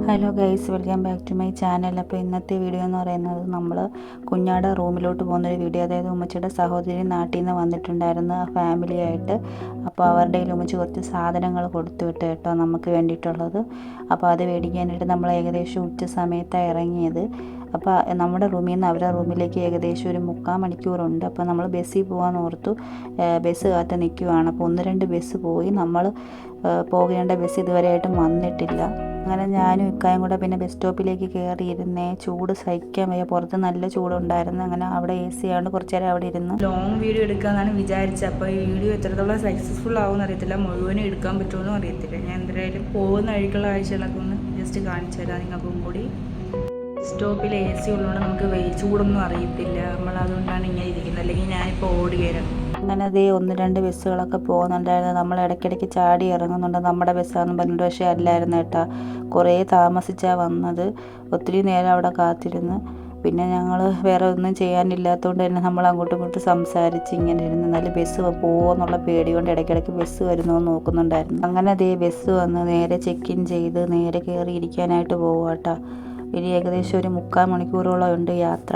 Hello guys, welcome back to my channel. അപ്പോൾ ഇന്നത്തെ video എന്ന് പറയുന്നത് നമ്മൾ കുഞ്ഞാടെ റൂമിലോട്ട് പോകുന്നൊരു വീഡിയോ. അതായത് ഉമ്മച്ചിയുടെ സഹോദരി നാട്ടിൽ നിന്ന് വന്നിട്ടുണ്ടായിരുന്നു ഫാമിലിയായിട്ട്. അപ്പോൾ അവരുടെ കയ്യിൽ ഉമ്മച്ചി കുറച്ച് സാധനങ്ങൾ കൊടുത്തു വിട്ട് കേട്ടോ, നമുക്ക് വേണ്ടിയിട്ടുള്ളത്. അപ്പോൾ അത് മേടിക്കാനായിട്ട് നമ്മൾ ഏകദേശം ഉച്ച സമയത്താണ് ഇറങ്ങിയത്. അപ്പോൾ നമ്മുടെ റൂമിൽ നിന്ന് അവരുടെ റൂമിലേക്ക് ഏകദേശം ഒരു 3/4 മണിക്കൂറുണ്ട്. അപ്പോൾ നമ്മൾ ബസ്സിൽ പോകാമെന്ന് ഓർത്തു. ബസ് കാത്ത് നിൽക്കുവാണ്. അപ്പോൾ 1-2 ബസ് പോയി. നമ്മൾ പോകേണ്ട ബസ് ഇതുവരെയായിട്ടും വന്നിട്ടില്ല. അങ്ങനെ ഞാനും ഇക്കായും കൂടെ പിന്നെ ബസ് സ്റ്റോപ്പിലേക്ക് കയറിയിരുന്നേ. ചൂട് സഹിക്കാൻ വയ്യ, പുറത്ത് നല്ല ചൂടുണ്ടായിരുന്നു. അങ്ങനെ അവിടെ AC ആയതുകൊണ്ട് കുറച്ച് നേരം അവിടെ ഇരുന്ന് ലോങ് വീഡിയോ എടുക്കാമെന്നാണ് വിചാരിച്ചത്. അപ്പോൾ ഈ വീഡിയോ എത്രത്തോളം സക്സസ്ഫുൾ ആവുമെന്ന് അറിയത്തില്ല, മുഴുവനും എടുക്കാൻ പറ്റുമെന്നും അറിയത്തില്ല. ഞാൻ എന്തായാലും പോകുന്ന വഴിക്കുള്ള കാഴ്ചകളൊക്കെ ഒന്ന് ജസ്റ്റ് കാണിച്ചു തരാം നിങ്ങൾക്കും കൂടി. സ്റ്റോപ്പിൽ AC ഉള്ളതുകൊണ്ട് നമുക്ക് ചൂടൊന്നും അറിയത്തില്ല. നമ്മൾ അതുകൊണ്ടാണ് ഇങ്ങനെ ഇരിക്കുന്നത്, അല്ലെങ്കിൽ ഞാനിപ്പോൾ ഓടിയേരാം. അങ്ങനെ അതേ 1-2 ബസ്സുകളൊക്കെ പോകുന്നുണ്ടായിരുന്നു. നമ്മൾ ഇടയ്ക്കിടയ്ക്ക് ചാടി ഇറങ്ങുന്നുണ്ട്, നമ്മുടെ ബസ്സാണെന്ന് പറഞ്ഞിട്ട്. പക്ഷേ അല്ലായിരുന്നു കേട്ടോ, കുറേ താമസിച്ചാണ് വന്നത്. ഒത്തിരി നേരം അവിടെ കാത്തിരുന്ന്. പിന്നെ ഞങ്ങൾ വേറെ ഒന്നും ചെയ്യാനില്ലാത്തതുകൊണ്ട് തന്നെ നമ്മൾ അങ്ങോട്ടും ഇങ്ങോട്ടും സംസാരിച്ച് ഇങ്ങനെ ഇരുന്ന്. എന്നാലും ബസ് പോകുമെന്നുള്ള പേടി കൊണ്ട് ഇടയ്ക്കിടയ്ക്ക് ബസ് വരുന്നോ നോക്കുന്നുണ്ടായിരുന്നു. അങ്ങനെ അതേ ബസ് വന്ന് നേരെ ചെക്ക് ഇൻ ചെയ്ത് നേരെ കയറി ഇരിക്കാനായിട്ട് പോകുക കേട്ടോ. ഇനി ഏകദേശം ഒരു 3/4 മണിക്കൂറോളം ഉണ്ട് യാത്ര.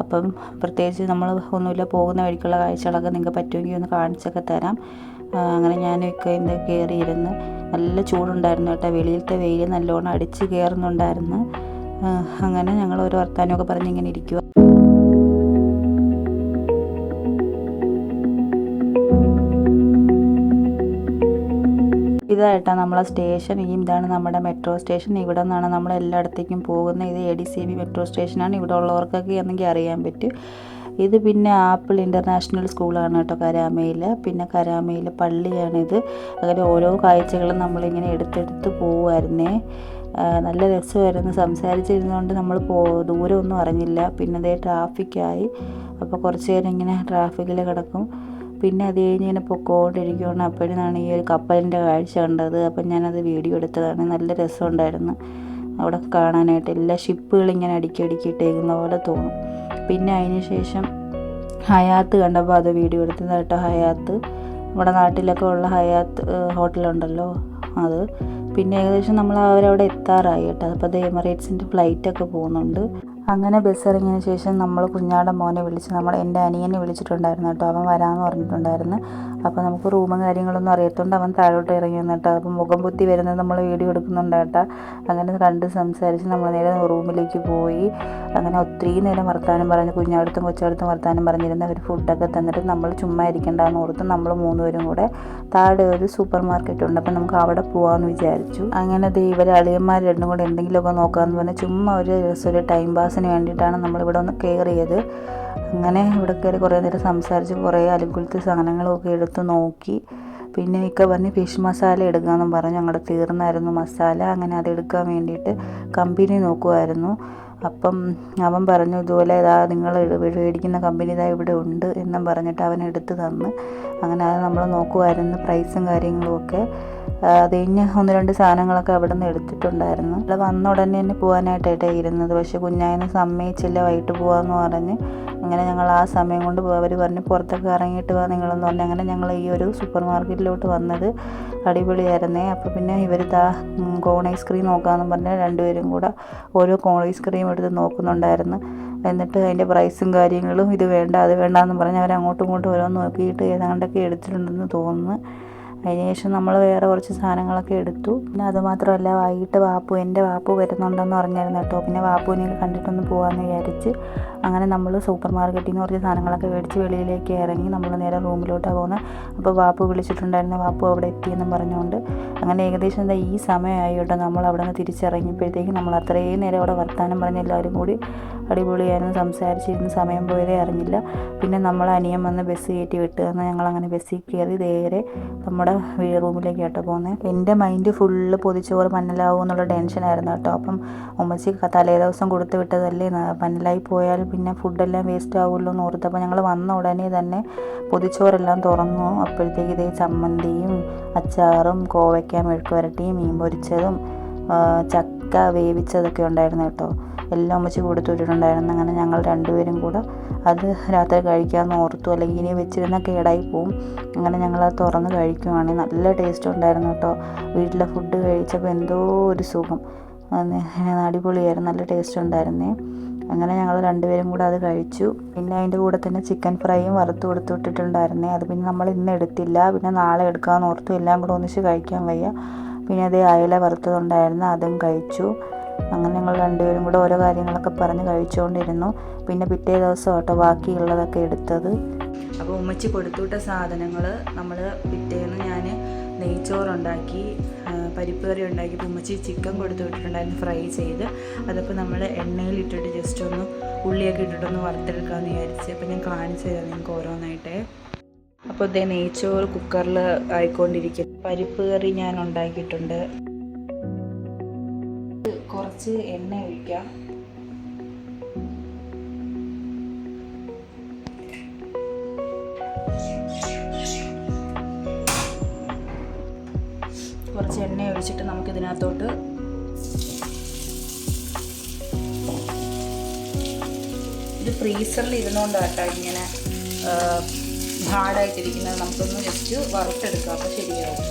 അപ്പം പ്രത്യേകിച്ച് നമ്മൾ ഒന്നുമില്ല, പോകുന്ന വഴിക്കുള്ള കാഴ്ചകളൊക്കെ നിങ്ങൾക്ക് പറ്റുമെങ്കിൽ ഒന്ന് കാണിച്ചൊക്കെ തരാം. അങ്ങനെ ഞാനൊക്കെ ഇന്ന് കയറിയിരുന്ന്. നല്ല ചൂടുണ്ടായിരുന്നു കേട്ടോ, വെളിയിലത്തെ വെയിൽ നല്ലോണം അടിച്ച് കയറുന്നുണ്ടായിരുന്നു. അങ്ങനെ ഞങ്ങൾ ഒരു വർത്താനമൊക്കെ പറഞ്ഞ് ഇങ്ങനെ ഇരിക്കുക. ഇതായിട്ടാണ് നമ്മളെ സ്റ്റേഷൻ. ഇതാണ് നമ്മുടെ മെട്രോ സ്റ്റേഷൻ. ഇവിടെ നിന്നാണ് നമ്മൾ എല്ലായിടത്തേക്കും പോകുന്നത്. ഇത് ADCB മെട്രോ സ്റ്റേഷനാണ്. ഇവിടെ ഉള്ളവർക്കൊക്കെ എന്തെങ്കിലും അറിയാൻ പറ്റും. ഇത് പിന്നെ ആപ്പിൾ ഇൻ്റർനാഷണൽ സ്കൂളാണ് കേട്ടോ, കരാമയിൽ. പിന്നെ കരാമയിൽ പള്ളിയാണിത്. അങ്ങനെ ഓരോ കാഴ്ചകളും നമ്മളിങ്ങനെ എടുത്തെടുത്ത് പോവുമായിരുന്നേ. നല്ല രസമായിരുന്നു. സംസാരിച്ചിരുന്നതുകൊണ്ട് നമ്മൾ ദൂരമൊന്നും അറിഞ്ഞില്ല. പിന്നെ അതേ ട്രാഫിക്കായി. അപ്പോൾ കുറച്ച് നേരം ഇങ്ങനെ ട്രാഫിക്കിൽ കിടക്കും. പിന്നെ അത് കഴിഞ്ഞ് ഇങ്ങനെ പൊക്കോണ്ടിരിക്കുകയാണ്. അപ്പോഴാണ് ഈ ഒരു കപ്പലിൻ്റെ കാഴ്ച കണ്ടത്. അപ്പം ഞാനത് വീഡിയോ എടുത്തതാണ്. നല്ല രസമുണ്ടായിരുന്നു അവിടെ കാണാനായിട്ട്. എല്ലാ ഷിപ്പുകളിങ്ങനെ അടുക്കിയിട്ടേക്കുന്ന പോലെ തോന്നും. പിന്നെ അതിന് ശേഷം ഹയാത്ത് കണ്ടപ്പോൾ അത് വീഡിയോ എടുത്തത് കേട്ടോ. ഹയാത്ത് നമ്മുടെ നാട്ടിലൊക്കെ ഉള്ള ഹയാത്ത് ഹോട്ടലുണ്ടല്ലോ, അത്. പിന്നെ ഏകദേശം നമ്മൾ അവരവിടെ എത്താറായി കേട്ടോ. അപ്പോൾ അത് എമിറേറ്റ്സിൻ്റെ ഫ്ലൈറ്റൊക്കെ പോകുന്നുണ്ട്. അങ്ങനെ ബസ് ഇറങ്ങിയതിന് ശേഷം നമ്മൾ കുഞ്ഞാടെ മോനെ വിളിച്ച്, എൻ്റെ അനിയനെ വിളിച്ചിട്ടുണ്ടായിരുന്നു കേട്ടോ. അവൻ വരാമെന്ന് പറഞ്ഞിട്ടുണ്ടായിരുന്നു. അപ്പോൾ നമുക്ക് റൂമും കാര്യങ്ങളൊന്നും അറിയത്തോണ്ട് അവൻ താഴോട്ട് ഇറങ്ങി വന്നിട്ടോ. അപ്പം മുഖം പൊത്തി വരുന്നത് നമ്മൾ വീഡിയോ എടുക്കുന്നുണ്ട് കേട്ടോ. അങ്ങനെ കണ്ട് സംസാരിച്ച് നമ്മൾ നേരെ റൂമിലേക്ക് പോയി. അങ്ങനെ ഒത്തിരി നേരം വർത്താനം പറഞ്ഞ് കുഞ്ഞാടുത്തും കൊച്ചടുത്തും വർത്താനം പറഞ്ഞിരുന്ന ഒരു ഫുഡൊക്കെ തന്നിട്ട് നമ്മൾ ചുമ്മാ ഇരിക്കേണ്ടെന്ന് ഓർത്ത് നമ്മൾ 3 പേരും കൂടെ താഴെ ഒരു സൂപ്പർ മാർക്കറ്റ് ഉണ്ട്, അപ്പം നമുക്ക് അവിടെ പോകാമെന്ന് വിചാരിച്ചു. അങ്ങനെ ഇവർ അളിയന്മാർ രണ്ടും കൂടെ എന്തെങ്കിലുമൊക്കെ നോക്കാമെന്ന് പറഞ്ഞാൽ ചുമ്മാ ഒരു ടൈം പാസിന് വേണ്ടിയിട്ടാണ് നമ്മളിവിടെ ഒന്ന് കയറിയത്. അങ്ങനെ ഇവിടെ കയറി കുറേ നേരം സംസാരിച്ച് കുറേ അലുകുലത്തെ സാധനങ്ങളൊക്കെ എടുത്ത് നോക്കി. പിന്നെ ഒക്കെ പറഞ്ഞ് ഫിഷ് മസാല എടുക്കാമെന്നും പറഞ്ഞു. ഞങ്ങളുടെ തീർന്നായിരുന്നു മസാല. അങ്ങനെ അതെടുക്കാൻ വേണ്ടിയിട്ട് കമ്പനി നോക്കുമായിരുന്നു. അപ്പം അവൻ പറഞ്ഞു, ഇതുപോലെ ഇതാ നിങ്ങൾ മേടിക്കുന്ന കമ്പനി ഇതാ ഇവിടെ ഉണ്ട് എന്നും പറഞ്ഞിട്ട് അവൻ എടുത്ത് തന്ന്. അങ്ങനെ അത് നമ്മൾ നോക്കുമായിരുന്നു, പ്രൈസും കാര്യങ്ങളുമൊക്കെ. അത് കഴിഞ്ഞ് 1-2 സാധനങ്ങളൊക്കെ അവിടെ നിന്ന് എടുത്തിട്ടുണ്ടായിരുന്നു. അവിടെ വന്ന ഉടനെ തന്നെ പോകാനായിട്ടായിട്ടേ ഇരുന്നത്. പക്ഷേ കുഞ്ഞായിനെ സമ്മതിച്ചില്ല, വൈകിട്ട് പോകാമെന്ന് പറഞ്ഞ്. അങ്ങനെ ഞങ്ങൾ ആ സമയം കൊണ്ട് അവർ പറഞ്ഞ് പുറത്തൊക്കെ ഇറങ്ങിയിട്ട് വാ നിങ്ങളെന്ന് പറഞ്ഞ്. അങ്ങനെ ഞങ്ങൾ ഈ ഒരു സൂപ്പർ മാർക്കറ്റിലോട്ട് വന്നത്. അടിപൊളിയായിരുന്നേ. അപ്പോൾ പിന്നെ ഇവരിതാ കോൺ ഐസ്ക്രീം നോക്കാമെന്ന് പറഞ്ഞ് 2 പേരും കൂടെ ഓരോ കോൺ ഐസ്ക്രീം എടുത്ത് നോക്കുന്നുണ്ടായിരുന്നു. എന്നിട്ട് അതിൻ്റെ പ്രൈസും കാര്യങ്ങളും ഇത് വേണ്ട അത് വേണ്ടാന്ന് പറഞ്ഞ് അവർ അങ്ങോട്ടും ഇങ്ങോട്ടും ഓരോന്ന് നോക്കിയിട്ട് ഏതാണ്ടൊക്കെ എടുത്തിട്ടുണ്ടെന്ന് തോന്നുന്നു. അതിനുശേഷം നമ്മൾ വേറെ കുറച്ച് സാധനങ്ങളൊക്കെ എടുത്തു. പിന്നെ അതുമാത്രമല്ല, വൈകിട്ട് എൻ്റെ വാപ്പു വരുന്നുണ്ടെന്ന് പറഞ്ഞായിരുന്നു കേട്ടോ. പിന്നെ വാപ്പുവിനെ കണ്ടിട്ടൊന്ന് പോകാമെന്ന് വിചാരിച്ച് അങ്ങനെ നമ്മൾ സൂപ്പർ മാർക്കറ്റിൽ നിന്ന് കുറച്ച് സാധനങ്ങളൊക്കെ മേടിച്ച് വെളിയിലേക്ക് ഇറങ്ങി. നമ്മൾ നേരെ റൂമിലോട്ടാണ് പോകുന്നത്. അപ്പോൾ വാപ്പു വിളിച്ചിട്ടുണ്ടായിരുന്നു, വാപ്പു അവിടെ എത്തിയെന്നും പറഞ്ഞുകൊണ്ട്. അങ്ങനെ ഏകദേശം എന്താ ഈ സമയമായി കേട്ടോ. നമ്മൾ അവിടെ നിന്ന് തിരിച്ചിറങ്ങിയപ്പോഴത്തേക്കും നമ്മൾ അത്രയും നേരം അവിടെ വർത്താനം പറഞ്ഞ് എല്ലാവരും കൂടി അടിപൊളിയായിരുന്നു. സംസാരിച്ചിരുന്ന് സമയം പോയതേ അറിഞ്ഞില്ല. പിന്നെ നമ്മൾ അനിയൻ വന്ന് ബസ് കയറ്റി വിട്ട് തന്ന്. ഞങ്ങളങ്ങനെ ബസ്സിൽ കയറി നേരെ നമ്മുടെ റൂമിലേക്ക് കേട്ടോ പോകുന്നത്. എൻ്റെ മൈൻഡ് ഫുള്ള് പൊതിച്ചോറ് പന്നലാവും എന്നുള്ള ടെൻഷനായിരുന്നു കേട്ടോ. അപ്പം ഉമ്മച്ചി തലേ ദിവസം കൊടുത്ത് വിട്ടതല്ലേ, പന്നലായി പോയാൽ പിന്നെ ഫുഡെല്ലാം വേസ്റ്റ് ആവുമല്ലോ എന്ന് ഓർത്തപ്പോൾ ഞങ്ങൾ വന്ന ഉടനെ തന്നെ പൊതിച്ചോറെല്ലാം തുറന്നു. അപ്പോഴത്തേക്ക് ഇതേ ചമ്മന്തിയും അച്ചാറും കോവയ്ക്ക മെഴുക്ക് വരട്ടിയും മീൻ പൊരിച്ചതും ചക്ക വേവിച്ചതൊക്കെ ഉണ്ടായിരുന്നു കേട്ടോ. എല്ലാം ഉമ്മച്ചി കൊടുത്തു വിട്ടിട്ടുണ്ടായിരുന്നു. അങ്ങനെ ഞങ്ങൾ 2 പേരും കൂടെ അത് രാത്രി കഴിക്കാമെന്ന് ഓർത്തു, അല്ലെങ്കിൽ ഇനി വെച്ചിരുന്ന കേടായി പോവും. അങ്ങനെ ഞങ്ങളത് തുറന്ന് കഴിക്കുവാണെങ്കിൽ നല്ല ടേസ്റ്റ് ഉണ്ടായിരുന്നു കേട്ടോ. വീട്ടിലെ ഫുഡ് കഴിച്ചപ്പോൾ എന്തോ ഒരു സുഖം. അടിപൊളിയായിരുന്നു, നല്ല ടേസ്റ്റ് ഉണ്ടായിരുന്നേ. അങ്ങനെ ഞങ്ങൾ രണ്ടുപേരും കൂടെ അത് കഴിച്ചു. പിന്നെ അതിൻ്റെ കൂടെ തന്നെ ചിക്കൻ ഫ്രൈയും വറുത്ത് കൊടുത്തിട്ടുണ്ടായിരുന്നേ. അത് പിന്നെ നമ്മൾ ഇന്ന് എടുത്തില്ല, പിന്നെ നാളെ എടുക്കാമെന്ന് ഓർത്തു. എല്ലാം കൂടെ ഒന്നിച്ച് കഴിക്കാൻ വയ്യ. പിന്നെ അതേ അയല വറുത്തതുണ്ടായിരുന്നു, അതും കഴിച്ചു. അങ്ങനെ ഞങ്ങൾ രണ്ടുപേരും കൂടെ ഓരോ കാര്യങ്ങളൊക്കെ പറഞ്ഞ് കഴിച്ചുകൊണ്ടിരുന്നു. പിന്നെ പിറ്റേ ദിവസം കേട്ടോ ബാക്കിയുള്ളതൊക്കെ എടുത്തത്. അപ്പോൾ ഉമ്മച്ചി കൊടുത്തുവിട്ട സാധനങ്ങൾ നമ്മൾ പിറ്റേന്ന് ഞാൻ നെയ്ച്ചോറുണ്ടാക്കി, പരിപ്പ് കറി ഉണ്ടാക്കിയപ്പോൾ ഉമ്മച്ചി ചിക്കൻ കൊടുത്തു വിട്ടിട്ടുണ്ടായിരുന്നു ഫ്രൈ ചെയ്ത്. അതപ്പോൾ നമ്മൾ എണ്ണയിലിട്ടിട്ട് ജസ്റ്റ് ഒന്ന് ഉള്ളിയൊക്കെ ഇട്ടിട്ടൊന്ന് വറുത്തെടുക്കാമെന്ന് വിചാരിച്ച്. അപ്പോൾ ഞാൻ കാണിച്ചു തരാം നിങ്ങൾക്ക് ഓരോന്നായിട്ടേ. അപ്പോൾ ഇതേ നെയ്ച്ചോറ് കുക്കറിൽ ആയിക്കൊണ്ടിരിക്കും. പരിപ്പ് കറി ഞാൻ ഉണ്ടാക്കിയിട്ടുണ്ട്. കുറച്ച് എണ്ണ ഒഴിക്കാം. കുറച്ച് എണ്ണ ഒഴിച്ചിട്ട് നമുക്കിതിനകത്തോട്ട് ഇത് ഫ്രീസറിൽ ഇരുന്നുകൊണ്ടാട്ടോ ഇങ്ങനെ ഹാർഡായിട്ടിരിക്കുന്നത്. നമുക്കൊന്ന് ജസ്റ്റ് വറുത്തെടുക്കാം, അപ്പോൾ ശരിയാവും.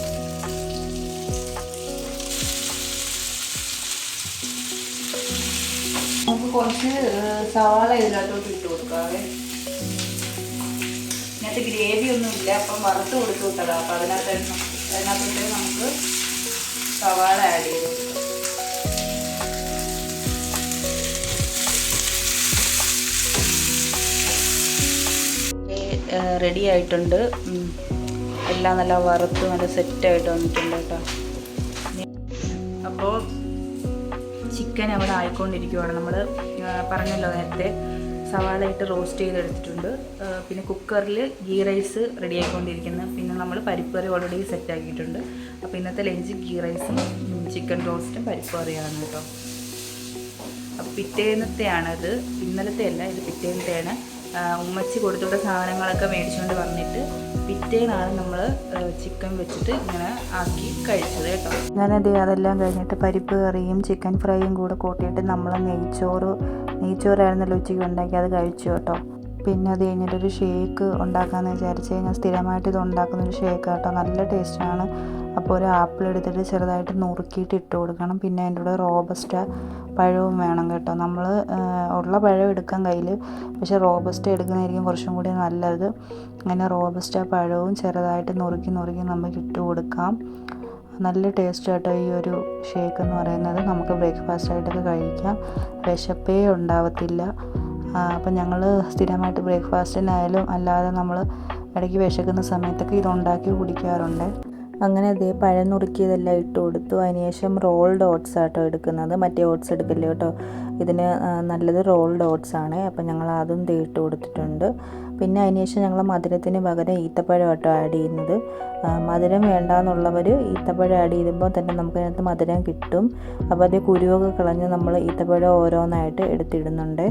നമുക്ക് കുറച്ച് സവാള ഇതിനകത്തോട്ട് ഇട്ട് കൊടുക്കാവേ. ഇതിനകത്ത് ഗ്രേവി ഒന്നും ഇല്ല, അപ്പം വറുത്ത് കൊടുത്തു വിട്ടതാണ്. അപ്പം അതിനകത്തോട്ട് നമുക്ക് സവാള ആഡ് ചെയ്ത് കൊടുക്കാം. റെഡി ആയിട്ടുണ്ട്. എല്ലാം നല്ല വറുത്ത് നല്ല സെറ്റായിട്ട് വന്നിട്ടുണ്ട് കേട്ടോ. അപ്പോൾ ചിക്കൻ അവിടെ ആയിക്കൊണ്ടിരിക്കുകയാണ്. നമ്മൾ പറഞ്ഞല്ലോ നേരത്തെ സവാള ഇട്ട് റോസ്റ്റ് ചെയ്തെടുത്തിട്ടുണ്ട്. പിന്നെ കുക്കറിൽ ഗീ റൈസ് റെഡി ആയിക്കൊണ്ടിരിക്കുന്നു. പിന്നെ നമ്മൾ പരിപ്പ് കറി ഓൾറെഡി സെറ്റാക്കിയിട്ടുണ്ട്. അപ്പോൾ ഇന്നത്തെ ലഞ്ച് ഗീ റൈസും ചിക്കൻ റോസ്റ്റും പരിപ്പ് കറിയാണ് കേട്ടോ. അപ്പോൾ പിറ്റേന്നത്തെയാണത്, ഇന്നലത്തെ അല്ല, ഇത് പിറ്റേന്നത്തെയാണ്. ഉമ്മച്ചി കൊടുത്തുവിട്ട സാധനങ്ങളൊക്കെ മേടിച്ചുകൊണ്ട് വന്നിട്ട് പിറ്റേന്നാണ് നമ്മൾ ചിക്കൻ വെച്ചിട്ട് ഇങ്ങനെ ആക്കി കഴിച്ചത് കേട്ടോ. ഞാനത് അതെല്ലാം കഴിഞ്ഞിട്ട് പരിപ്പ് കറിയും ചിക്കൻ ഫ്രൈയും കൂടെ കൂട്ടിയിട്ട് നമ്മൾ നെയ്ച്ചോറായിരുന്നല്ലോ ഉച്ചയ്ക്ക് ഉണ്ടാക്കി, അത് കഴിച്ചു കേട്ടോ. പിന്നെ അത് കഴിഞ്ഞിട്ടൊരു ഷേക്ക് ഉണ്ടാക്കാമെന്ന് വിചാരിച്ച് ഞാൻ സ്ഥിരമായിട്ട് ഇത് ഉണ്ടാക്കുന്നൊരു ഷേക്ക് കേട്ടോ. നല്ല ടേസ്റ്റാണ്. അപ്പോൾ ഒരു ആപ്പിൾ എടുത്തിട്ട് ചെറുതായിട്ട് നുറുക്കിയിട്ട് ഇട്ട് കൊടുക്കണം. പിന്നെ അതിൻ്റെ കൂടെ റോബസ്റ്റ പഴവും വേണം കേട്ടോ. നമ്മൾ ഉള്ള പഴം എടുക്കാൻ കയ്യിൽ, പക്ഷേ റോബസ്റ്റ എടുക്കുന്നതായിരിക്കും കുറച്ചും കൂടി നല്ലത്. അങ്ങനെ റോബസ്റ്റ പഴവും ചെറുതായിട്ട് നുറുക്കി നമുക്ക് ഇട്ട് കൊടുക്കാം. നല്ല ടേസ്റ്റ് കേട്ടോ ഈ ഒരു ഷേക്ക് എന്ന് പറയുന്നത്. നമുക്ക് ബ്രേക്ക്ഫാസ്റ്റായിട്ടൊക്കെ കഴിക്കാം, വിശപ്പേ ഉണ്ടാവത്തില്ല. അപ്പം ഞങ്ങൾ സ്ഥിരമായിട്ട് ബ്രേക്ക്ഫാസ്റ്റിനായാലും അല്ലാതെ നമ്മൾ ഇടയ്ക്ക് വിശക്കുന്ന സമയത്തൊക്കെ ഇതുണ്ടാക്കി കുടിക്കാറുണ്ട്. അങ്ങനെ അതേ പഴം നുറുക്കിയതെല്ലാം ഇട്ട് കൊടുത്തു. അതിനുശേഷം റോൾഡ് ഓട്സ് ആട്ടോ എടുക്കുന്നത്, മറ്റേ ഓട്സ് എടുക്കില്ല കേട്ടോ. ഇതിന് നല്ലത് റോൾഡ് ഓട്സ് ആണ്. അപ്പം ഞങ്ങൾ അതും ഇട്ട് കൊടുത്തിട്ടുണ്ട്. പിന്നെ അതിനുശേഷം ഞങ്ങൾ മധുരത്തിന് പകരം ഈത്തപ്പഴം ആട്ടോ ആഡ് ചെയ്യുന്നത്. മധുരം വേണ്ടാന്നുള്ളവർ ഈത്തപ്പഴം ആഡ് ചെയ്യുമ്പോൾ തന്നെ നമുക്കതിനകത്ത് മധുരം കിട്ടും. അപ്പോൾ അതേ കുരുവൊക്കെ കളഞ്ഞ് നമ്മൾ ഈത്തപ്പഴം ഓരോന്നായിട്ട് എടുത്തിടുന്നുണ്ട്.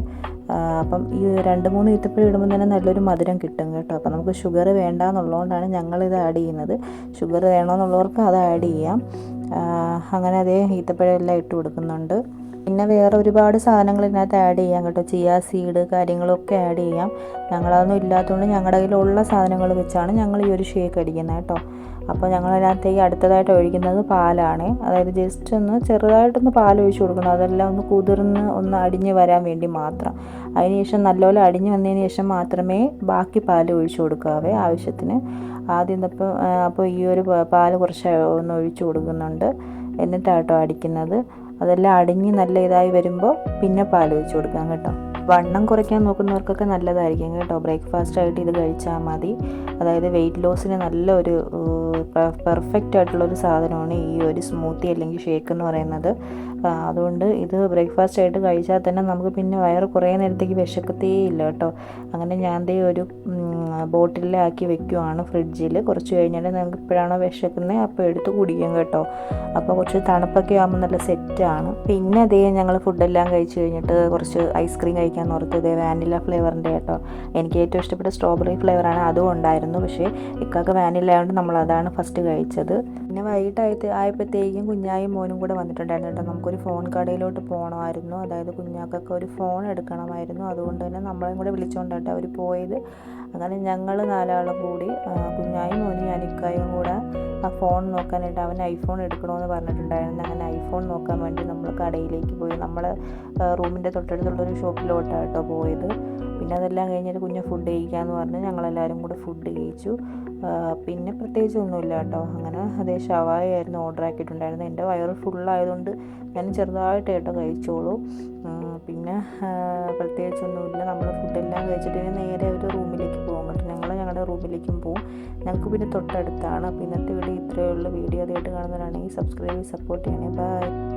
അപ്പം ഈ 2-3 ഈത്തപ്പഴം ഇടുമ്പോൾ തന്നെ നല്ലൊരു മധുരം കിട്ടും കേട്ടോ. അപ്പം നമുക്ക് ഷുഗർ വേണ്ടാന്നുള്ളതുകൊണ്ടാണ് ഞങ്ങളിത് ആഡ് ചെയ്യുന്നത്. ഷുഗർ വേണമെന്നുള്ളവർക്ക് അത് ആഡ് ചെയ്യാം. അങ്ങനെ അതേ ഈത്തപ്പഴം എല്ലാം ഇട്ട് കൊടുക്കുന്നുണ്ട്. പിന്നെ വേറെ ഒരുപാട് സാധനങ്ങൾ ഇതിനകത്ത് ആഡ് ചെയ്യാം കേട്ടോ. ചിയാ സീഡ് കാര്യങ്ങളൊക്കെ ആഡ് ചെയ്യാം. ഞങ്ങളതൊന്നും ഇല്ലാത്തതുകൊണ്ട് ഞങ്ങളുടെ കയ്യിലുള്ള സാധനങ്ങൾ വെച്ചാണ് ഞങ്ങൾ ഈ ഒരു ഷേക്ക് അടിക്കുന്നത് കേട്ടോ. അപ്പോൾ ഞങ്ങളതിനകത്തേക്ക് അടുത്തതായിട്ട് ഒഴിക്കുന്നത് പാലാണ്. അതായത് ജസ്റ്റ് ഒന്ന് ചെറുതായിട്ടൊന്ന് പാൽ ഒഴിച്ച് കൊടുക്കണം. അതെല്ലാം ഒന്ന് കുതിർന്ന് ഒന്ന് അടിഞ്ഞ് വരാൻ വേണ്ടി മാത്രം. അതിനുശേഷം നല്ലപോലെ അടിഞ്ഞ് വന്നതിന് ശേഷം മാത്രമേ ബാക്കി പാൽ ഒഴിച്ച് കൊടുക്കാവേ ആവശ്യത്തിന്. ആദ്യം അപ്പോൾ ഈ ഒരു പാൽ കുറച്ച് ഒന്ന് ഒഴിച്ച് കൊടുക്കുന്നുണ്ട്. എന്നിട്ടാട്ടോ അടിക്കുന്നത്. അതെല്ലാം അടിഞ്ഞ് നല്ല ഇതായി വരുമ്പോൾ പിന്നെ പാൽ ഒഴിച്ച് കൊടുക്കാം കേട്ടോ. വണ്ണം കുറയ്ക്കാൻ നോക്കുന്നവർക്കൊക്കെ നല്ലതായിരിക്കും കേട്ടോ. ബ്രേക്ക്ഫാസ്റ്റായിട്ട് ഇത് കഴിച്ചാൽ മതി. അതായത് വെയിറ്റ് ലോസിന് നല്ലൊരു പെർഫെക്റ്റ് ആയിട്ടുള്ളൊരു സാധനമാണ് ഈ ഒരു സ്മൂത്തി അല്ലെങ്കിൽ ഷേക്ക് എന്ന് പറയുന്നത്. അതുകൊണ്ട് ഇത് ബ്രേക്ക്ഫാസ്റ്റ് ആയിട്ട് കഴിച്ചാൽ തന്നെ നമുക്ക് പിന്നെ വയറ് കുറേ നേരത്തേക്ക് വിശക്കത്തേ ഇല്ല കേട്ടോ. അങ്ങനെ ഞാൻ ദേ ഒരു ബോട്ടിലാക്കി വെക്കുവാണ് ഫ്രിഡ്ജിൽ. കുറച്ച് കഴിഞ്ഞാൽ നമുക്ക് എപ്പോഴാണോ വിശക്കുന്നത് അപ്പോൾ എടുത്ത് കുടിക്കാം കേട്ടോ. അപ്പോൾ കുറച്ച് തണുപ്പൊക്കെ ആകുമ്പോൾ നല്ല സെറ്റാണ്. പിന്നെ അതേ ഞങ്ങൾ ഫുഡെല്ലാം കഴിച്ച് കഴിഞ്ഞിട്ട് കുറച്ച് ഐസ്ക്രീം കഴിക്കാൻ ഓർത്ത്. ഇതേ വാനില ഫ്ലേവറിൻ്റെ കേട്ടോ. എനിക്ക് ഏറ്റവും ഇഷ്ടപ്പെട്ട സ്ട്രോബെറി ഫ്ലേവറാണ്, അതും ഉണ്ടായിരുന്നു. പക്ഷേ ഇക്കാക്ക് വാനില ആയതുകൊണ്ട് നമ്മൾ അതാണ് ഫസ്റ്റ് കഴിച്ചത്. പിന്നെ ആയപ്പോഴത്തേക്കും കുഞ്ഞായും മോനും കൂടെ വന്നിട്ടുണ്ടായിരുന്നു കേട്ടോ. നമുക്കൊരു ഫോൺ കടയിലോട്ട് പോകണമായിരുന്നു, അതായത് കുഞ്ഞാക്കൊക്കെ ഒരു ഫോൺ എടുക്കണമായിരുന്നു. അതുകൊണ്ട് തന്നെ നമ്മളെയും കൂടെ വിളിച്ചുകൊണ്ടാട്ടോ അവർ പോയത്. അങ്ങനെ ഞങ്ങൾ 4 ആളും കൂടി, കുഞ്ഞായും മോനും ഞാനിക്കായും കൂടെ ആ ഫോൺ നോക്കാനായിട്ട്, അവൻ ഐഫോൺ എടുക്കണമെന്ന് പറഞ്ഞിട്ടുണ്ടായിരുന്നു. അങ്ങനെ ഐഫോൺ നോക്കാൻ വേണ്ടി നമ്മൾ കടയിലേക്ക് പോയി. നമ്മൾ റൂമിൻ്റെ തൊട്ടടുത്തുള്ളൊരു ഷോപ്പിലോട്ടാണ് കേട്ടോ പോയത്. പിന്നെ അതെല്ലാം കഴിഞ്ഞിട്ട് കുഞ്ഞ് ഫുഡ് കഴിക്കാമെന്ന് പറഞ്ഞ് ഞങ്ങളെല്ലാവരും കൂടെ ഫുഡ് കഴിച്ചു. പിന്നെ പ്രത്യേകിച്ചൊന്നുമില്ല കേട്ടോ. അങ്ങനെ അതേ ഷവായ ആയിരുന്നു ഓർഡർ ആക്കിയിട്ടുണ്ടായിരുന്നത്. എൻ്റെ വയറ് ഫുള്ളായതുകൊണ്ട് ഞാൻ ചെറുതായിട്ട് കേട്ടോ കഴിച്ചോളൂ. പിന്നെ പ്രത്യേകിച്ചൊന്നുമില്ല. നമ്മൾ ഫുഡെല്ലാം കഴിച്ചിട്ട് നേരെ ഒരു റൂമിലേക്ക് പോകും കേട്ടോ. ഞങ്ങൾ ഞങ്ങളുടെ റൂമിലേക്കും പോകും. ഞങ്ങൾക്ക് പിന്നെ തൊട്ടടുത്താണ്. അപ്പോൾ ഇന്നത്തെ വീഡിയോ ഇത്രയേ ഉള്ളൂ. വീഡിയോ ആദ്യമായിട്ട് കാണുന്നവരാണെങ്കിൽ സബ്സ്ക്രൈബ് സപ്പോർട്ട് ചെയ്യണേ. ബൈ.